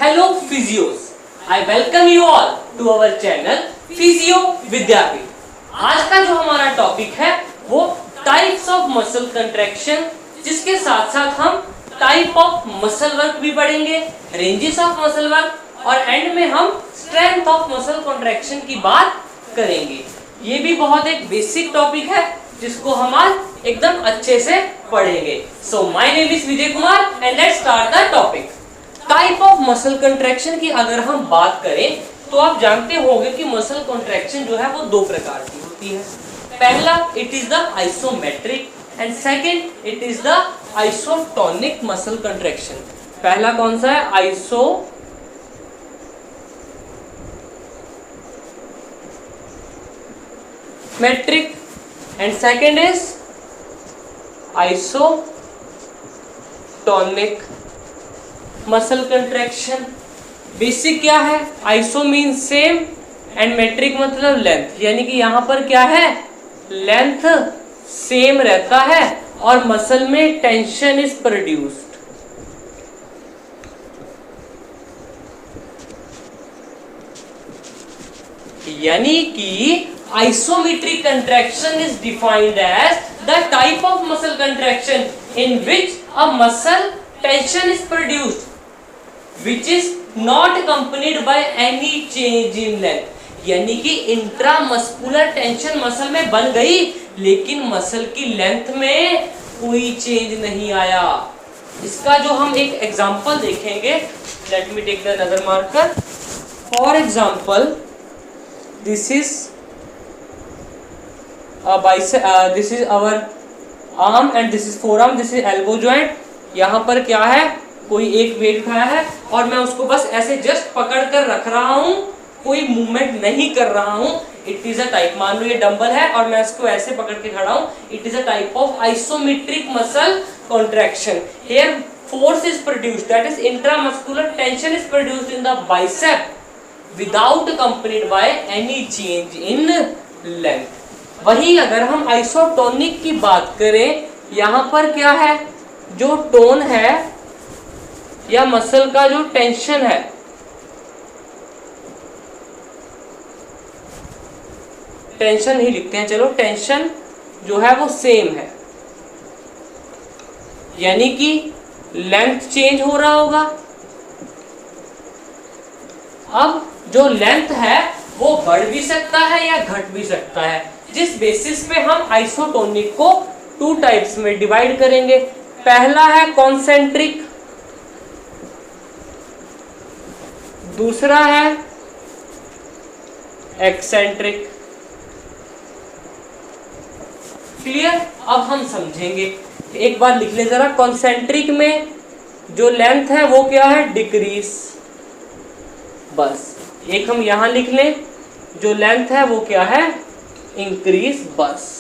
Hello physios, I welcome you all to our channel Physio विद्यापीठ। आज का जो हमारा टॉपिक है वो टाइप्स ऑफ मसल कंट्रैक्शन, जिसके साथ साथ हम टाइप ऑफ मसल वर्क भी पढ़ेंगे, रेंजेस ऑफ मसल वर्क और एंड में हम स्ट्रेंथ ऑफ मसल कंट्रैक्शन की बात करेंगे। ये भी बहुत एक बेसिक टॉपिक है जिसको हम आज एकदम अच्छे से पढ़ेंगे। So my name is Vijay Kumar and let's start the topic. Type of muscle contraction की अगर हम बात करें तो आप जानते होंगे कि मसल कंट्रैक्शन जो है वो दो प्रकार की होती है। पहला it is the isometric and second it is the isotonic muscle contraction. पहला कौन सा है? Isometric and second is isotonic muscle contraction. Basic क्या है? Iso mean same and metric मतलब लेंथ, यानी कि यहां पर क्या है, लेंथ सेम रहता है और मसल में टेंशन इज प्रोड्यूस्ड। यानी कि isometric contraction is defined as the type of muscle contraction in which a muscle tension is produced which is not accompanied by any change in length। यानी कि intramuscular tension muscle में बन गई लेकिन muscle की length में कोई change नहीं आया। इसका जो हम एक एग्जांपल देखेंगे, let me take the another marker. For example this is this is our arm and this is forearm, this is elbow joint. यहाँ पर क्या है, कोई एक वेट उठाया है और मैं उसको बस ऐसे जस्ट पकड़ कर रख रहा हूं, कोई मूवमेंट नहीं कर रहा हूं। इट इज अ टाइप, मान लो ये डंबल है और मैं इसको ऐसे पकड़ के खड़ा हूं। It is a type of isometric muscle contraction. Here force is produced, that is intramuscular tension is produced in the bicep without accompanied by any change in length. वहीं अगर हम आइसोटोनिक की बात करें, यहां पर क्या है, जो टोन है या मसल का जो टेंशन है, टेंशन ही लिखते हैं चलो, टेंशन जो है वो सेम है, यानी कि लेंथ चेंज हो रहा होगा। अब जो लेंथ है वो बढ़ भी सकता है या घट भी सकता है, जिस बेसिस पे हम आइसोटोनिक को टू टाइप्स में डिवाइड करेंगे। पहला है कॉन्सेंट्रिक, दूसरा है एक्सेंट्रिक। क्लियर? अब हम समझेंगे, एक बार लिख ले जरा। कॉन्सेंट्रिक में जो लेंथ है वो क्या है, डिक्रीज। बस एक हम यहां लिख लें, जो लेंथ है वो क्या है, इंक्रीज। बस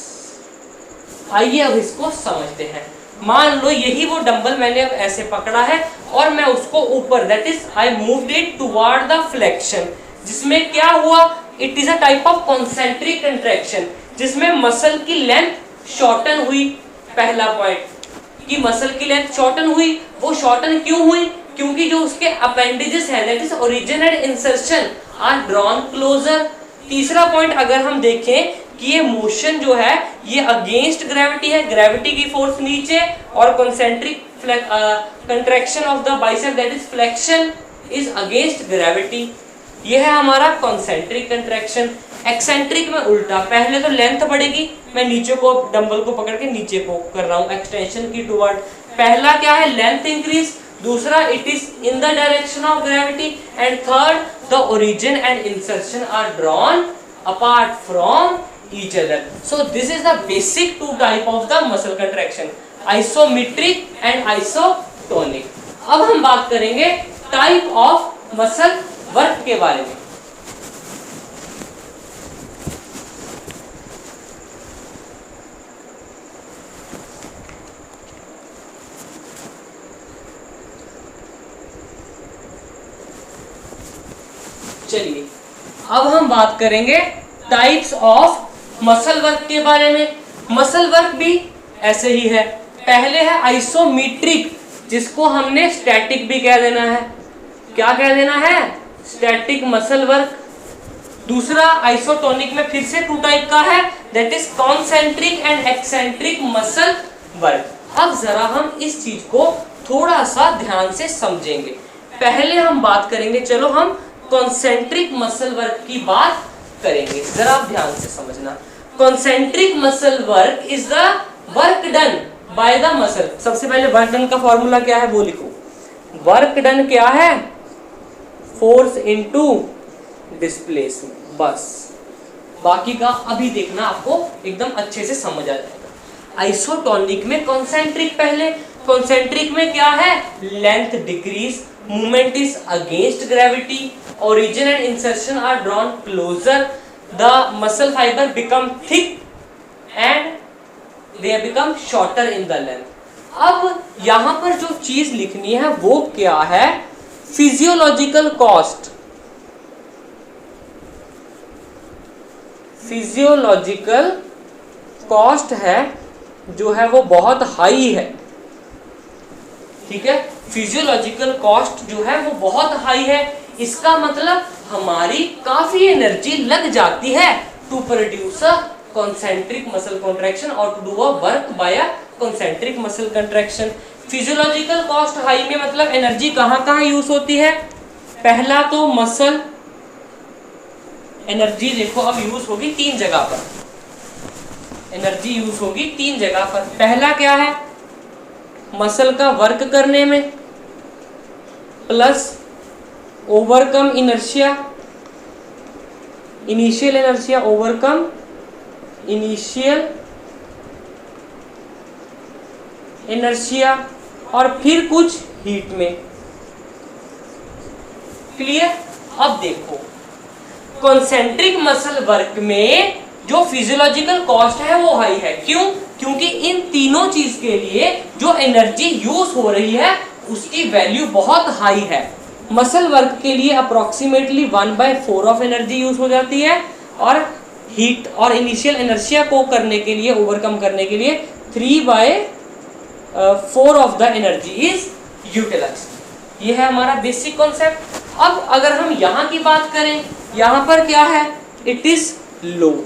आइए अब इसको समझते हैं। मान लो यही वो डंबल मैंने अब ऐसे पकड़ा है और मैं उसको ऊपर, that is I moved it toward the flexion, जिसमें क्या हुआ, it is a type of concentric contraction, जिसमें मसल की लेंथ शॉर्टन हुई। पहला पॉइंट कि मसल की लेंथ शॉर्टन हुई। वो शॉर्टन क्यों हुई? क्योंकि जो उसके अपेंडेजेस है, that is origin and insertion are drawn closer. तीसरा पॉइंट अगर हम देखें कि ये मोशन जो है ये अगेंस्ट ग्रेविटी है, ग्रेविटी की फोर्स नीचे, और concentric contraction of the bicep that is flexion is against gravity. ये है हमारा कॉन्सेंट्रिक कंट्रैक्शन। एक्सेंट्रिक में उल्टा, पहले तो लेंथ बढ़ेगी, मैं नीचे को डंबल को पकड़ के नीचे को कर रहा हूँ एक्सटेंशन की टुवर्ड। पहला क्या है, लेंथ इंक्रीज, दूसरा it is in the direction of gravity, and third the origin and insertion are drawn apart from each other. So this is the basic two type of the muscle contraction, isometric and isotonic. अब हम बात करेंगे type of muscle work के बारे में। चलिए अब हम बात करेंगे टाइप्स ऑफ मसल वर्क के बारे में। मसल वर्क भी ऐसे ही है। पहले है आइसोमेट्रिक, जिसको हमने स्टैटिक भी कह देना है। क्या कह देना है, स्टैटिक मसल वर्क। दूसरा आइसोटोनिक में फिर से 2 टाइप का है, that is concentric and eccentric muscle work. अब जरा हम इस चीज को थोड़ा सा ध्यान से समझेंगे। पहले हम बात करेंगे, चलो हम कॉन्सेंट्रिक मसल वर्क की बात करेंगे, जरा आप ध्यान से समझना। Concentric muscle work is the work done by the muscle. सबसे पहले वर्क डन का फॉर्मूला क्या है वो लिखो। वर्क डन क्या है, फोर्स इनटू डिस्प्लेसमेंट, बस। बाकी का अभी देखना, आपको एकदम अच्छे से समझ आ जाएगा। आइसोटोनिक में कॉन्सेंट्रिक पहले, कॉन्सेंट्रिक में क्या है, length decrease, movement is against gravity, origin and insertion are drawn closer, the muscle fiber become thick and they become shorter in the length। अब यहां पर जो चीज लिखनी है वो क्या है, फिजियोलॉजिकल कॉस्ट। फिजियोलॉजिकल कॉस्ट है जो है वो बहुत हाई है, ठीक है। फिजियोलॉजिकल कॉस्ट जो है वो बहुत हाई है, इसका मतलब हमारी काफी एनर्जी लग जाती है to produce a concentric muscle contraction और to do a work by a concentric muscle contraction. Physiological cost high में मतलब एनर्जी कहाँ कहाँ यूज होती है, पहला तो मसल एनर्जी देखो अब यूज होगी 3 जगह पर, एनर्जी यूज होगी 3 जगह पर। पहला क्या है, मसल का वर्क करने में, plus overcome inertia, initial inertia, overcome initial inertia, और फिर कुछ हीट में। क्लियर। अब देखो कॉन्सेंट्रिक मसल वर्क में जो फिजियोलॉजिकल कॉस्ट है वो हाई है, क्यों, क्योंकि इन तीनों चीज के लिए जो एनर्जी यूज हो रही है उसकी वैल्यू बहुत हाई है। मसल वर्क के लिए अप्रोक्सीमेटली 1/4 ऑफ एनर्जी यूज हो जाती है, और हीट और इनिशियल इनर्शिया को करने के लिए, ओवरकम करने के लिए 3/4 of the energy is utilized. ये है हमारा बेसिक कॉन्सेप्ट। अब अगर हम यहाँ की बात करें, यहाँ पर क्या है, इट इज लो।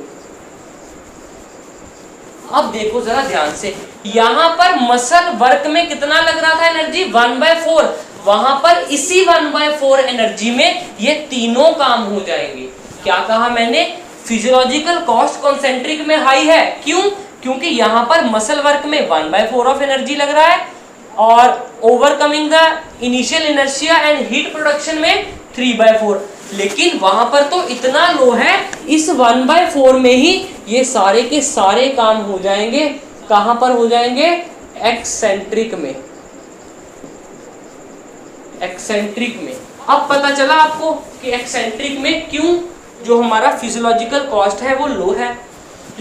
अब देखो जरा ध्यान से, यहाँ पर मसल वर्क में कितना लग रहा था एनर्जी, 1/4, वहां पर इसी 1/4 एनर्जी में ये तीनों काम हो जाएंगे। क्या कहा मैंने, फिजियोलॉजिकल कॉस्ट कॉन्सेंट्रिक में हाई है, क्यों, क्योंकि यहां पर मसल वर्क में 1/4 ऑफ एनर्जी लग रहा है, और overcoming the initial inertia and heat production में 3/4। लेकिन वहां पर तो इतना लो है, इस 1/4 में ही ये सारे के सारे काम हो जाएंगे। कहां पर हो जाएंगे, एक्सेंट्रिक में, एक्सेंट्रिक में। अब पता चला आपको कि एक्सेंट्रिक में क्यों जो हमारा फिजियोलॉजिकल कॉस्ट है वो लो है।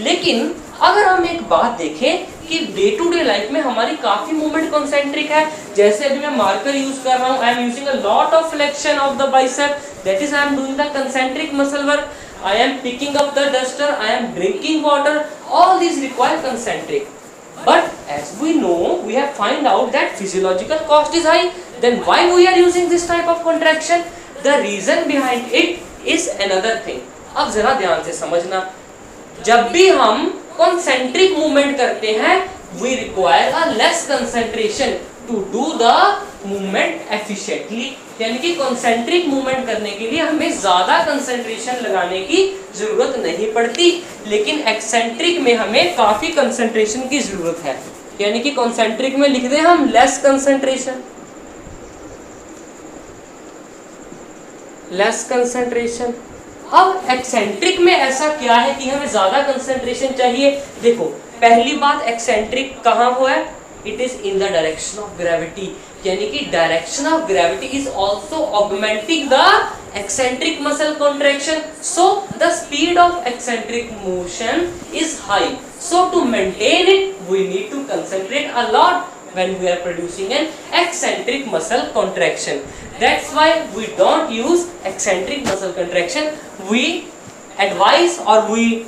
लेकिन अगर हम एक बात देखें कि डे टू डे लाइफ में हमारी काफी मूवमेंट कॉन्सेंट्रिक है, जैसे अभी मैं मार्कर यूज कर रहा हूं, I am using a lot of flexion of the bicep, that is I am doing the concentric muscle work, I am picking up the duster, I am drinking water, all this require concentric. But as we know, we have find out that physiological cost is high. Then why we are using this type of contraction? The reason behind it is another thing. अब जरा ध्यान से समझना, जब भी हम concentric movement करते हैं, we require a less concentration to do the movement efficiently. यानी कि concentric movement करने के लिए हमें ज्यादा concentration लगाने की जरूरत नहीं पड़ती, लेकिन eccentric में हमें काफी concentration की जरूरत है। यानी कि concentric में लिख दें हम less concentration, less concentration। अब eccentric में ऐसा क्या है कि हमें ज्यादा concentration चाहिए। देखो पहली बात, eccentric कहाँ हुआ है, it is in the direction of gravity, यानी कि direction of gravity is also augmenting the eccentric muscle contraction, so the speed of eccentric motion is high, so to maintain it we need to concentrate a lot when we are producing an eccentric muscle contraction. That's why we don't use eccentric muscle contraction. We advise or we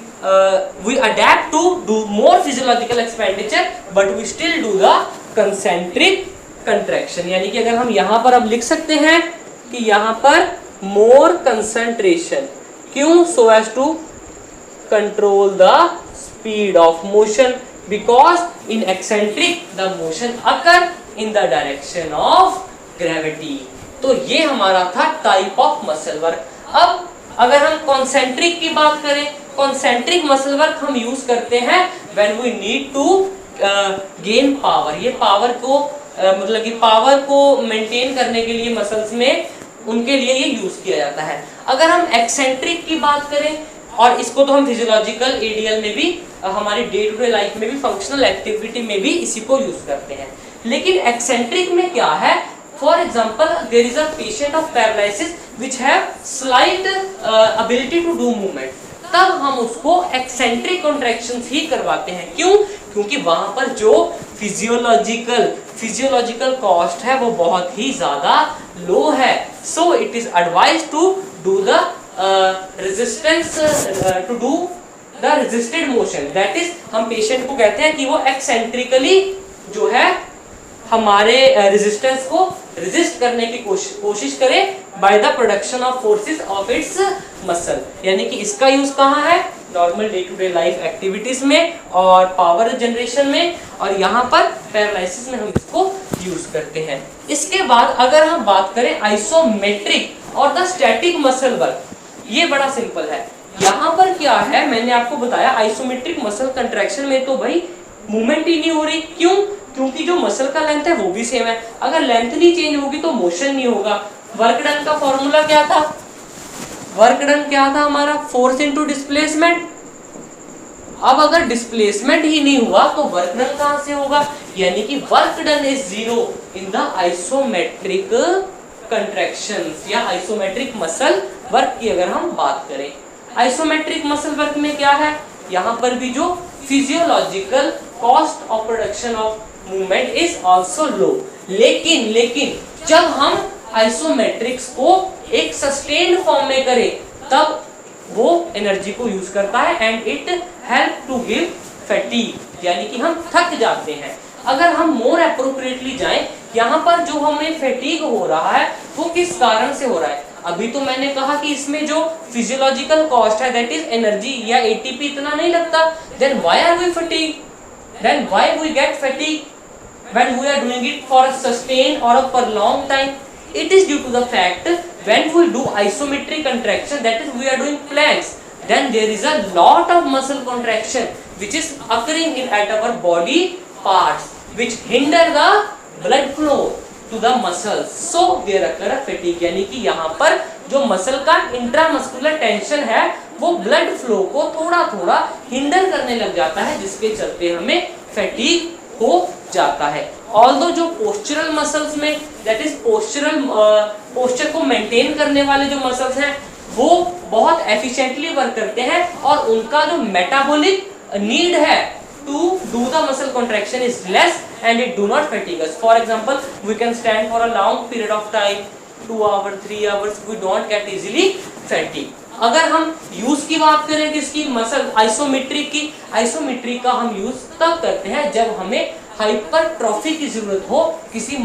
adapt to do more physiological expenditure, but we still do the concentric contraction. यानी कि अगर हम यहाँ पर अब लिख सकते हैं कि यहाँ पर मोर कंसंट्रेशन, क्यों? So as to control the speed of motion, because in eccentric the motion occur in the direction of gravity. तो ये हमारा था टाइप ऑफ मसल वर्क। अब अगर हम कॉन्सेंट्रिक की बात करें, कॉन्सेंट्रिक मसल वर्क हम यूज करते हैं when we need to gain power. ये पावर को मतलब कि पावर को मेंटेन करने के लिए मसल्स में उनके लिए ये यूज किया जाता है। अगर हम एक्सेंट्रिक की बात करें, और इसको तो हम फिजियोलॉजिकल एडीएल में भी हमारी डे टू डे लाइफ में भी फंक्शनल एक्टिविटी में भी इसी को यूज करते हैं। लेकिन एक्सेंट्रिक में क्या है? For example there is a patient of paralysis which have slight ability to do movement, तब हम उसको एक्सेंट्रिक कॉन्ट्रैक्शंस ही करवाते हैं। क्यों? क्योंकि वहां पर जो फिजियोलॉजिकल कॉस्ट है वो बहुत ही ज्यादा लो है। So it is advise to do the resistance to do the resisted motion, that is हम पेशेंट को कहते हैं कि वो एक्सेंट्रिकली जो है हमारे रेजिस्टेंस को रेजिस्ट करने की कोशिश करे by the production of forces of its muscle. यानी कि इसका यूज कहाँ है? Normal day to day life activities में और पावर जनरेशन में, और यहाँ पर पैरालिसिस में हम इसको यूज करते हैं। इसके बाद अगर हम बात करें आइसोमेट्रिक और द स्टैटिक मसल वर्क, ये बड़ा सिंपल है। यहाँ पर क्या है, मैंने आपको बताया आइसोमेट्रिक मसल कंट्रैक्शन में तो भाई मूवमेंट ही नहीं हो रही। क्यों? क्योंकि जो मसल का लेंथ है वो भी सेम है। अगर लेंथ नहीं चेंज होगी तो मोशन नहीं होगा। वर्क डन का फॉर्मूला क्या था? वर्क डन क्या था हमारा? Force into displacement. अब अगर डिस्प्लेसमेंट ही नहीं हुआ तो वर्क डन कहां से होगा? यानी कि work done is zero in the isometric contractions या आइसोमेट्रिक मसल वर्क की अगर हम बात करें। आइसोमेट्रिक मसल वर्क में क्या है? यहाँ पर भी जो physiological cost of production of movement is also low. लेकिन जब हम आइसोमेट्रिक्स को एक सस्टेन्ड फॉर्म में करें तब वो एनर्जी को यूज करता है and it help to give fatigue, यानी कि हम थक जाते हैं। अगर हम मोर एप्रोप्रिएटली जाएं, यहाँ पर जो हमें फैटीग हो रहा है वो किस कारण से हो रहा है? अभी तो मैंने कहा कि इसमें जो फिजियोलॉजिकल कॉस्ट है दैट इज एनर्जी या एटीपी इतना नहीं लगता। Then why are we fatigue? Then why we get fatigue when we are doing it for a sustained or a prolonged time? It is due to the fact when we do isometric contraction, that is we are doing planks, then there is a lot of muscle contraction which is occurring at our body parts which hinder the blood flow to the muscles, so there occur a fatigue। यानी कि यहाँ पर जो muscle का intramuscular tension है वो blood flow को थोड़ा थोड़ा हिंडर करने लग जाता है, जिसके चलते हमें फैटीग हो जाता है। ऑल्दो जो पोस्चरल मसल्स में दैट इज पोस्चर को मेंटेन करने वाले जो मसल्स हैं वो बहुत एफिशिएंटली वर्क करते हैं और उनका जो मेटाबॉलिक नीड है to do the muscle contraction is less and it do not fatigue us. For example, we can stand for a long period of time, 2 hours, 3 hours, we don't get easily fatigue. अगर हम use की बात करें किसकी? Muscle isometric की। Isometric का हम use तब करते हैं जब हमें हाइपरट्रॉफी की जरूरत हो किसी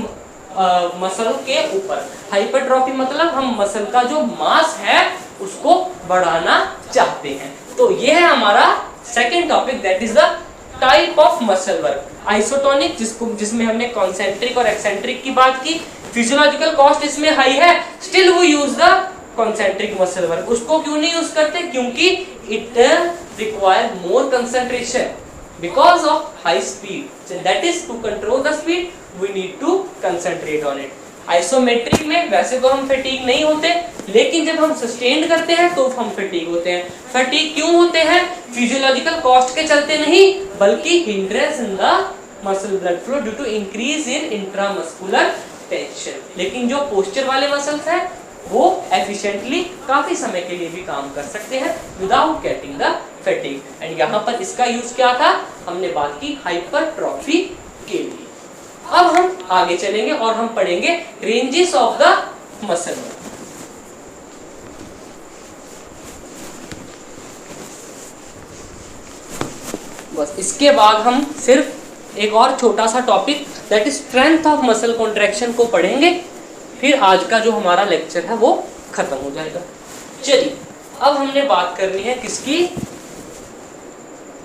मसल के ऊपर। हाइपरट्रॉफी मतलब हम मसल का जो मास है उसको बढ़ाना चाहते हैं। तो ये है हमारा second topic, that is the type of muscle work. Isotonic जिसमें हमने कॉन्सेंट्रिक और एक्सेंट्रिक की बात की। फिजियोलॉजिकल कॉस्ट इसमें हाई है, still we use the concentric muscle work. उसको क्यों नहीं यूज करते? क्योंकि it require more concentration because of high speed, that is to control the speed we need to concentrate on it. Isometric में वैसे तो हम फैटीग नहीं होते, लेकिन जब हम सस्टेन्ड करते हैं तो हम फैटीग होते हैं। फैटीग क्यों होते हैं? फिजियोलॉजिकल कॉस्ट के चलते नहीं, बल्कि hindrance in the muscle blood flow due to increase in intramuscular tension. लेकिन जो पोस्चर वाले मसल्स हैं वो एफिशिएंटली काफी समय के लिए भी काम कर सकते हैं without getting the fatigue. And यहाँ पर इसका यूज क्या था? हमने बात की हाइपरट्रॉफी के लिए। अब हम आगे चलेंगे और हम पढ़ेंगे रेंजेस ऑफ द मसल। बस इसके बाद हम सिर्फ एक और छोटा सा topic that is strength of muscle contraction को पढ़ेंगे। फिर आज का जो हमारा लेक्चर है वो खत्म हो जाएगा। चलिए अब हमने बात करनी है किसकी,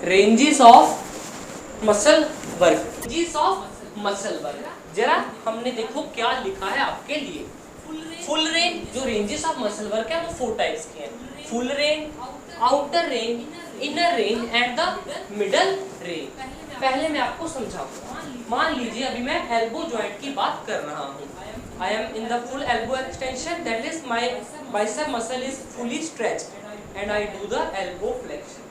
ranges of muscle work. Ranges of muscle work, जरा हमने देखो क्या लिखा है आपके लिए। फुल रेंज, जो रेंजेस ऑफ मसल वर्क है वो 4 टाइप्स की हैं। Full range, outer range, inner range and the middle range. पहले मैं आपको समझाऊंगा। मान लीजिए अभी मैं एल्बो जॉइंट की बात कर रहा हूँ। I am in the full elbow extension, that is my bicep muscle is fully stretched and I do the elbow flexion.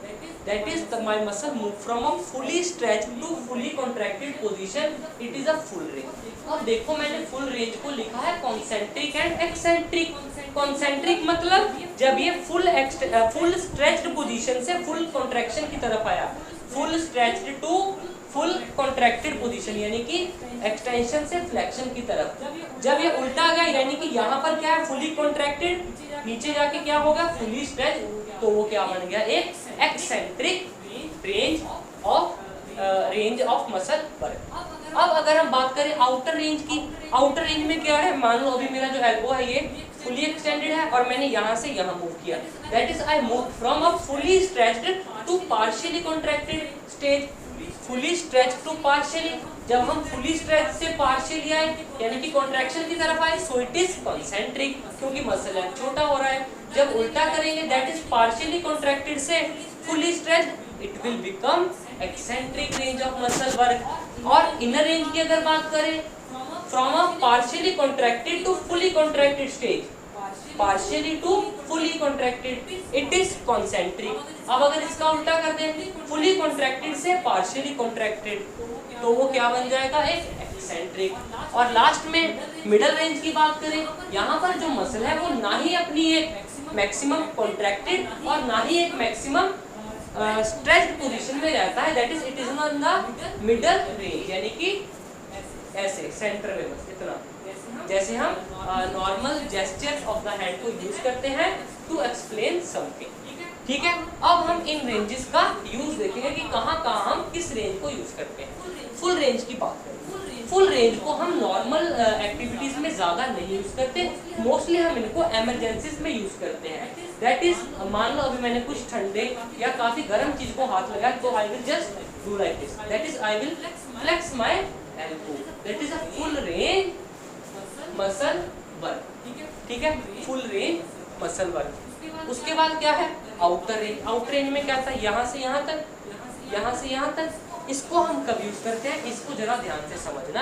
That is my muscle move from a fully stretched to fully contracted position. It is a full range. अब देखो मैंने full range को लिखा है concentric and eccentric. Concentric मतलब जब ये full stretched position से full contraction की तरफ आया, full stretched to full contracted position यानी कि एक्सटेंशन से फ्लेक्शन की तरफ। जब ये उल्टा गया यानी कि यहाँ पर क्या है, फुली कॉन्ट्रैक्टेड, नीचे जाके क्या होगा, फुली स्ट्रेच, तो वो क्या बन गया, एक eccentric range of muscle work. अब अगर हम बात करें आउटर रेंज की, आउटर रेंज में क्या है, मान लो अभी मेरा जो एल्बो है ये फुली एक्सटेंडेड है और मैंने यहाँ से यहाँ मूव किया, that is I move from a fully stretched to partially contracted stage. Fully stretch to partially, जब हम फुली स्ट्रेच से पार्शियली आए यानी कि कॉन्ट्रैक्शन की तरफ आए, सो इट इज कॉन्सेंट्रिक क्योंकि मसल छोटा हो रहा है। जब उल्टा करेंगे दैट इज पार्शियली कॉन्ट्रैक्टेड से fully stretch, it will become eccentric range of muscle work. और इनर रेंज की अगर बात करें, from a partially contracted to fully contracted stage, partially to fully contracted, it is concentric. अब अगर इसका उल्टा कर दें, फुली कॉन्ट्रैक्टेड से पार्शियली कॉन्ट्रैक्टेड, तो वो क्या बन जाएगा, एक एक्सेंट्रिक। और लास्ट में मिडल रेंज की बात करें, यहाँ पर जो मसल है वो ना ही अपनी एक मैक्सिमम कॉन्ट्रैक्टेड और ना ही एक मैक्सिमम स्ट्रेच्ड पोजीशन में रहता है, that is it is on the middle range, यानी कि ऐसे सेंटर में बस इतना, जैसे हम normal gestures of the hand को यूज करते हैं टू एक्सप्लेन समथिंग। ठीक है, अब हम इन रेंजेस का यूज देखेंगे कि कहाँ कहाँ हम किस रेंज को यूज करते हैं। फुल रेंज की बात करें, फुल रेंज को हम नॉर्मल एक्टिविटीज में ज्यादा नहीं यूज करते, मोस्टली हम इनको इमरजेंसीज में यूज करते हैं। दैट इज, मान लो अभी मैंने कुछ ठंडे या काफी गर्म चीज को हाथ लगाया, तो I will just do like this, that is I will flex my elbow, that is a full range muscle work. ठीक है, फुल रेंज मसल वर्क। उसके बाद क्या है, आउटर रेंज। आउटर रेंज में क्या था, यहाँ से यहाँ तक, यहाँ से यहाँ तक। इसको हम कब यूज करते हैं, इसको जरा ध्यान से समझना।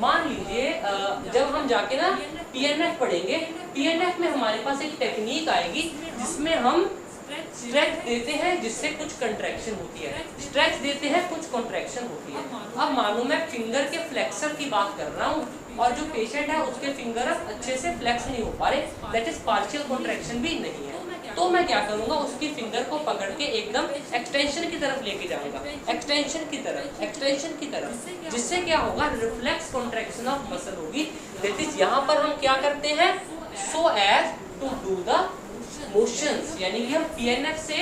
मान लीजिए जब हम जाके ना पीएनएफ पढ़ेंगे, पीएनएफ में हमारे पास एक टेक्निक आएगी जिसमें हम स्ट्रेच देते हैं जिससे कुछ कंट्रैक्शन होती है, स्ट्रेच देते हैं कुछ कंट्रैक्शन होती है। अब मानो मैं फिंगर के फ्लेक्सर की बात कर रहा हूँ और जो पेशेंट है उसके फिंगर अच्छे से फ्लेक्स नहीं हो पा रहे, दैट इज पार्शियल कॉन्ट्रैक्शन भी नहीं है, तो मैं क्या करूंगा, उसकी फिंगर को पकड़ के एकदम एक्सटेंशन की तरफ लेके जाऊंगा, एक्सटेंशन की तरफ, एक्सटेंशन की तरफ, जिससे क्या होगा, रिफ्लेक्स कॉन्ट्रैक्शन ऑफ मसल होगी। दैट इज यहाँ पर हम क्या करते हैं, so as to do the motions, यानी कि हम पीएनएफ से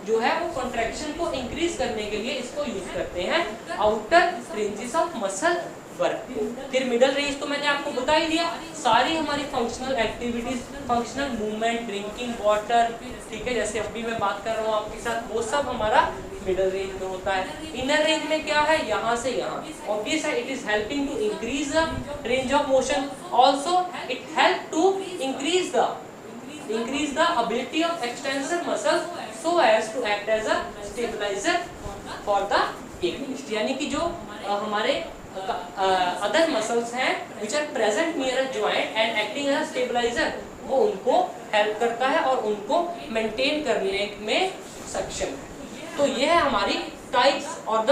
जो है वो कॉन्ट्रैक्शन को इंक्रीज करने के लिए इसको यूज करते हैं, outer ranges of muscle work को। फिर मिडल रेंज तो मैंने आपको बता ही दिया, सारी हमारी functional activities, functional movement, drinking water, ठीक है, जैसे अभी मैं बात कर रहा हूँ आपके साथ, वो सब हमारा मिडल रेंज में होता है। इनर रेंज में क्या है, यहाँ से यहाँ, ऑब्वियस है, it is helping to increase the range of motion, also it help to increase the ability of extensor muscles so as to act as a stabilizer for the agonist, यानी कि जो हमारे अदर मसल्स हैं which are present near a joint and acting as a stabilizer, वो उनको help करता है और उनको मेंटेन करने में सक्षम है। तो ये है हमारी टाइप्स और the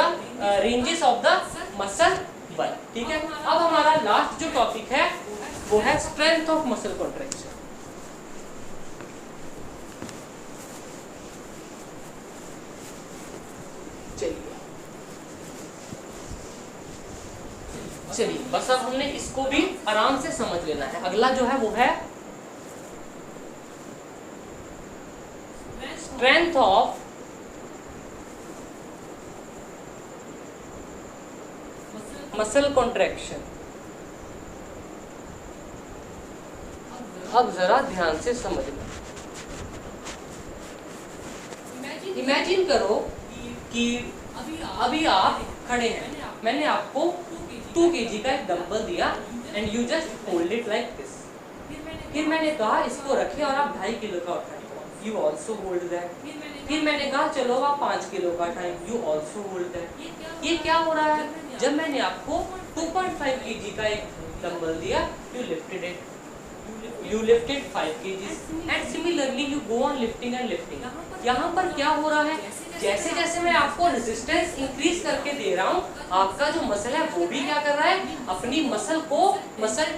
ranges of the muscle work. ठीक है, अब हमारा लास्ट जो टॉपिक है वो है स्ट्रेंथ ऑफ मसल कॉन्ट्रैक्शन। चलिए बस अब हमने इसको भी आराम से समझ लेना है। अगला जो है वो है स्ट्रेंथ ऑफ मसल कॉन्ट्रैक्शन। अब जरा ध्यान से समझना। इमेजिन करो कि अभी आप खड़े हैं, मैंने आपको 2 kg का एक डंबल दिया and you just hold it like this. फिर मैंने कहा इसको रखें और आप 2.5 किलो का उठाएं, यू ऑल्सो होल्ड दैट। फिर मैंने कहा चलो आप 5 किलो का उठाएं, यू ऑल्सो होल्ड दैट। ये क्या हो रहा है? जब मैंने आपको 2.5 kg का एक डंबल दिया, you lifted it, you lifted 5 kgs and similarly you go on lifting and lifting। यहाँ पर क्या हो रहा है? जैसे जैसे मैं आपको रेजिस्टेंस इंक्रीज करके दे रहा हूँ, आपका जो मसल है वो भी क्या कर रहा है? अपनी मसल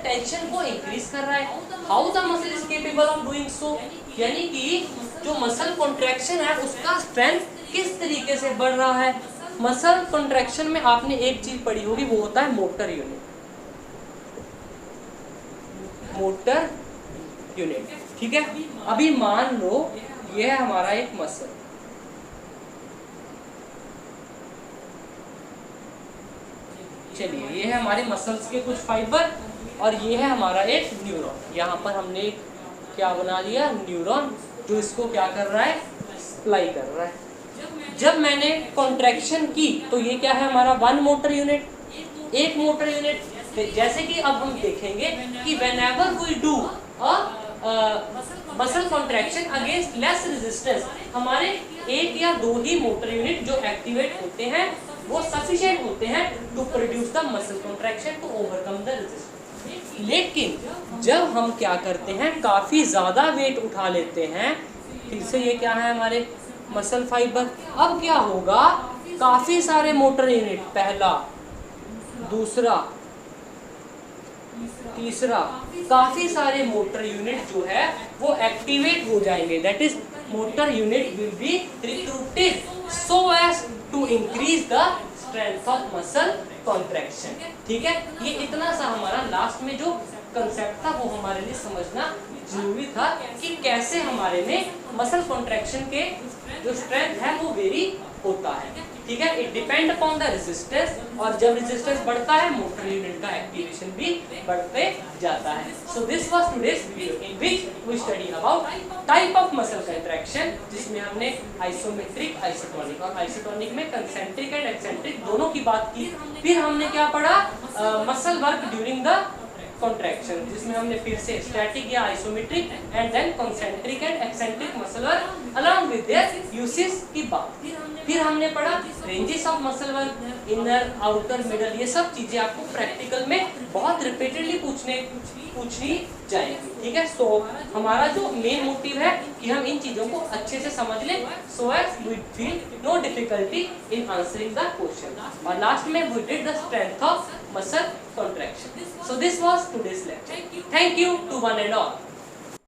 टेंशन को इंक्रीज कर रहा है। How the muscle is capable of doing so, यानी कि जो मसल कॉन्ट्रैक्शन है उसका स्ट्रेंथ किस तरीके से बढ़ रहा है? मसल कॉन्ट्रैक्शन में आपने एक चीज पढ़ी होगी, वो होता है मोटर यूनिट। मोटर यूनिट, ठीक है। अभी मान लो ये है हमारा एक मसल, चलिए ये है हमारे मसल्स के कुछ फाइबर और ये है हमारा एक न्यूरॉन। यहाँ पर हमने क्या बना लिया? न्यूरॉन, जो इसको क्या कर रहा है? सप्लाई कर रहा है। जब मैंने कॉन्ट्रैक्शन की तो ये क्या है हमारा? 1 मोटर यूनिट, एक मोटर यूनिट। जैसे कि अब हम देखेंगे कि whenever we do muscle contraction against less resistance, हमारे 1 या 2 ही मोटर यूनिट जो एक्टिवेट होते हैं वो सफिशिएंट होते हैं to produce the muscle contraction to overcome the resistance. लेकिन जब हम क्या करते हैं, काफी ज्यादा वेट उठा लेते हैं, फिर से ये क्या है हमारे मसल फाइबर। अब क्या होगा? काफी सारे मोटर यूनिट, पहला, दूसरा, तीसरा, काफी सारे मोटर यूनिट जो है वो एक्टिवेट हो जाएंगे। That is motor unit will be recruited so as to increase the strength of muscle contraction. ठीक है, ये इतना सा हमारा लास्ट में जो कंसेप्ट था वो हमारे लिए समझना जरूरी था कि कैसे हमारे में मसल कॉन्ट्रैक्शन के जो स्ट्रेंथ है वो वेरी होता है। ठीक है, it depend upon the resistance, और जब रेजिस्टेंस बढ़ता है मोटर यूनिट का एक्टिवेशन भी बढ़ते जाता है। So this was today's video in which we study about type of muscle contraction, जिसमें हमने आइसोमेट्रिक, आइसोटोनिक और आइसोटोनिक में कंसेंट्रिक एंड एक्सेंट्रिक दोनों की बात की। फिर हमने क्या पढ़ा? Muscle work during the contraction, जिसमें हमने फिर से स्टैटिक या isometric and then concentric and eccentric muscle work along with their uses की बात। फिर हमने पढ़ा ranges of muscle work, inner, outer, middle, ये सब चीजें आपको प्रैक्टिकल में बहुत रिपीटेडली पूछनी जाएगी। ठीक है, सो हमारा जो मेन मोटिव है कि हम इन चीजों को अच्छे से समझ लें, so as we feel no difficulty in answering the question. और लास्ट में we did the strength of muscle contraction. So this was today's lecture. Thank you to one and all.